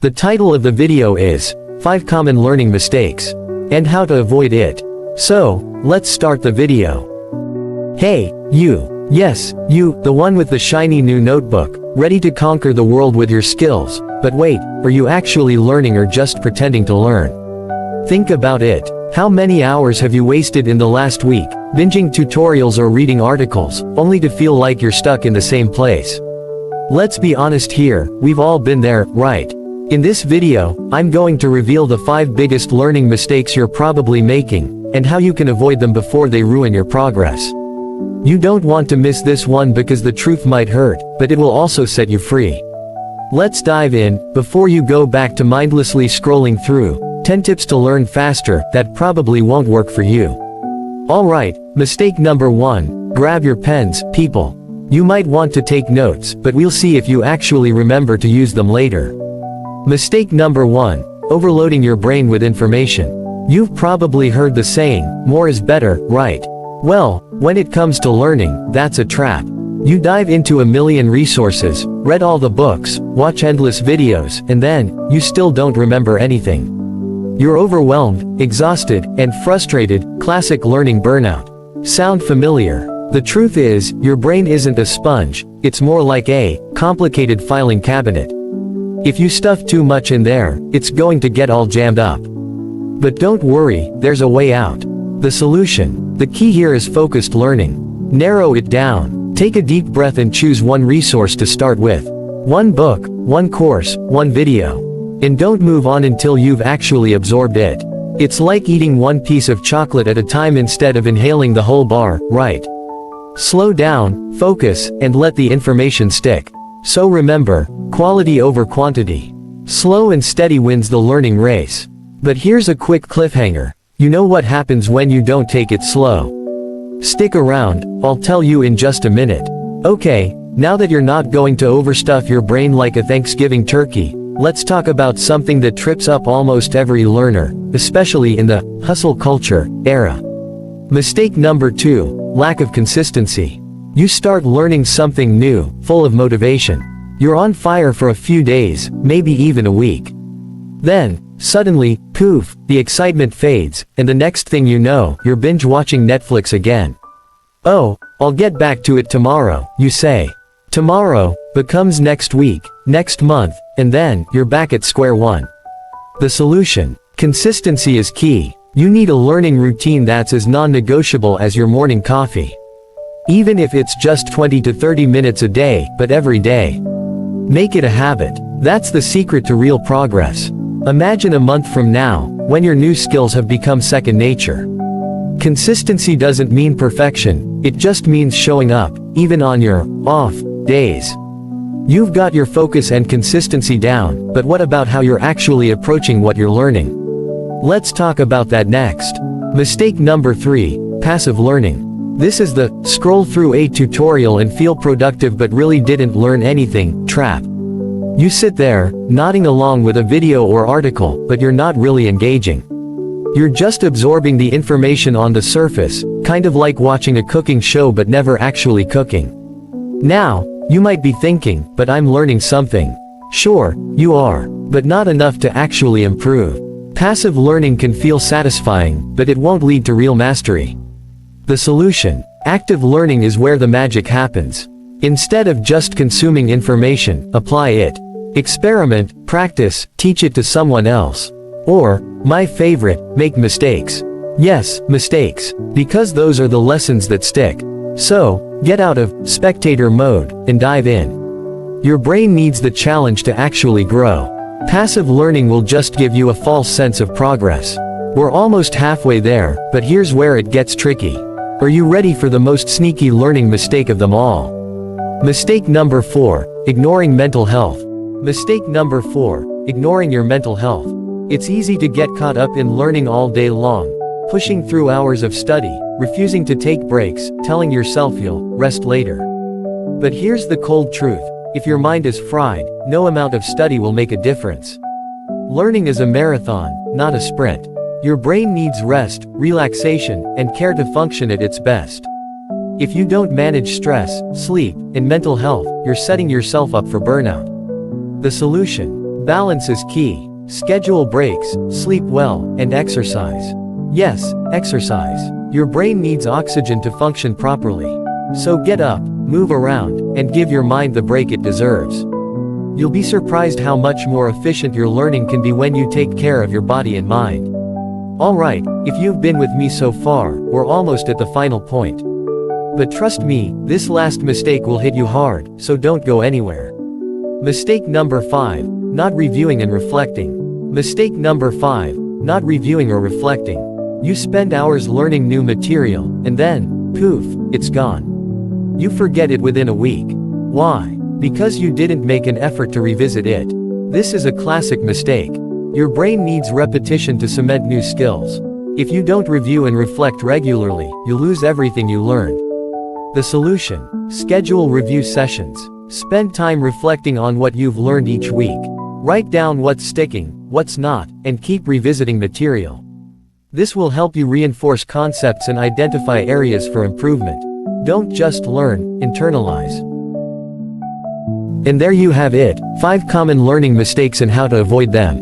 The title of the video is 5 Common Learning Mistakes and How to Avoid It. So, let's start the video. Hey, you. Yes, you, the one with the shiny new notebook, ready to conquer the world with your skills. But wait, are you actually learning or just pretending to learn? Think about it. How many hours have you wasted in the last week, binging tutorials or reading articles, only to feel like you're stuck in the same place? Let's be honest here, we've all been there, right? In this video, I'm going to reveal the 5 biggest learning mistakes you're probably making, and how you can avoid them before they ruin your progress. You don't want to miss this one because the truth might hurt, but it will also set you free. Let's dive in. Before you go back to mindlessly scrolling through 10 tips to learn faster that probably won't work for you. Alright, mistake number 1, grab your pens, people. You might want to take notes, but we'll see if you actually remember to use them later. Mistake number 1, overloading your brain with information. You've probably heard the saying, more is better, right? Well, when it comes to learning, that's a trap. You dive into a million resources, read all the books, watch endless videos, and then, you still don't remember anything. You're overwhelmed, exhausted, and frustrated. Classic learning burnout. Sound familiar? The truth is, your brain isn't a sponge, it's more like a complicated filing cabinet. If you stuff too much in there, it's going to get all jammed up. But don't worry, there's a way out. The solution. The key here is focused learning. Narrow it down. Take a deep breath and choose one resource to start with. One book, one course, one video. And don't move on until you've actually absorbed it. It's like eating one piece of chocolate at a time instead of inhaling the whole bar, right? Slow down, focus, and let the information stick. So remember, quality over quantity. Slow and steady wins the learning race. But here's a quick cliffhanger. You know what happens when you don't take it slow. Stick around, I'll tell you in just a minute. Okay, now that you're not going to overstuff your brain like a Thanksgiving turkey, let's talk about something that trips up almost every learner, especially in the hustle culture era. Mistake number 2, lack of consistency. You start learning something new, full of motivation. You're on fire for a few days, maybe even a week. Then, suddenly, poof, the excitement fades, and the next thing you know, you're binge watching Netflix again. Oh, I'll get back to it tomorrow, you say. Tomorrow becomes next week, next month, and then, you're back at square one. The solution. Consistency is key. You need a learning routine that's as non-negotiable as your morning coffee. Even if it's just 20 to 30 minutes a day, but every day. Make it a habit. That's the secret to real progress. Imagine a month from now, when your new skills have become second nature. Consistency doesn't mean perfection, it just means showing up, even on your off days. You've got your focus and consistency down, but what about how you're actually approaching what you're learning? Let's talk about that next. Mistake number 3, passive learning. This is the scroll through a tutorial and feel productive but really didn't learn anything trap. You sit there, nodding along with a video or article, but you're not really engaging. You're just absorbing the information on the surface, kind of like watching a cooking show but never actually cooking. Now, you might be thinking, but I'm learning something. Sure, you are, but not enough to actually improve. Passive learning can feel satisfying, but it won't lead to real mastery. The solution. Active learning is where the magic happens. Instead of just consuming information, apply it. Experiment, practice, teach it to someone else. Or, my favorite, make mistakes. Yes, mistakes. Because those are the lessons that stick. So, get out of spectator mode and dive in. Your brain needs the challenge to actually grow. Passive learning will just give you a false sense of progress. We're almost halfway there, but here's where it gets tricky. Are you ready for the most sneaky learning mistake of them all? Mistake number 4, ignoring mental health. Mistake number 4, ignoring your mental health. It's easy to get caught up in learning all day long, pushing through hours of study, refusing to take breaks, telling yourself you'll rest later. But here's the cold truth. If your mind is fried, no amount of study will make a difference. Learning is a marathon, not a sprint. Your brain needs rest, relaxation, and care to function at its best. If you don't manage stress, sleep, and mental health, you're setting yourself up for burnout. The solution. Balance is key. Schedule breaks, sleep well, and exercise. Yes, exercise. Your brain needs oxygen to function properly. So get up, move around, and give your mind the break it deserves. You'll be surprised how much more efficient your learning can be when you take care of your body and mind. Alright, if you've been with me so far, we're almost at the final point. But trust me, this last mistake will hit you hard, so don't go anywhere. Mistake number 5, not reviewing and reflecting. Mistake number 5, not reviewing or reflecting. You spend hours learning new material, and then, poof, it's gone. You forget it within a week. Why? Because you didn't make an effort to revisit it. This is a classic mistake. Your brain needs repetition to cement new skills. If you don't review and reflect regularly, you lose everything you learned. The solution: schedule review sessions. Spend time reflecting on what you've learned each week. Write down what's sticking, what's not, and keep revisiting material. This will help you reinforce concepts and identify areas for improvement. Don't just learn, internalize. And there you have it, 5 common learning mistakes and how to avoid them.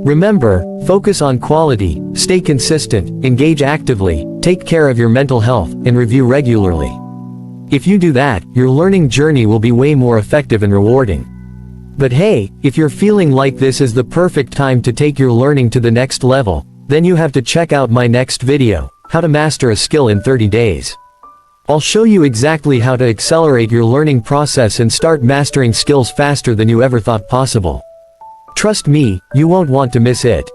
Remember, focus on quality, stay consistent, engage actively, take care of your mental health, and review regularly. If you do that, your learning journey will be way more effective and rewarding. But hey, if you're feeling like this is the perfect time to take your learning to the next level, then you have to check out my next video, How to Master a Skill in 30 Days. I'll show you exactly how to accelerate your learning process and start mastering skills faster than you ever thought possible. Trust me, you won't want to miss it.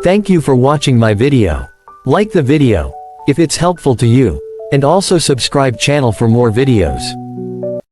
Thank you for watching my video. Like the video, if it's helpful to you, and also subscribe channel for more videos.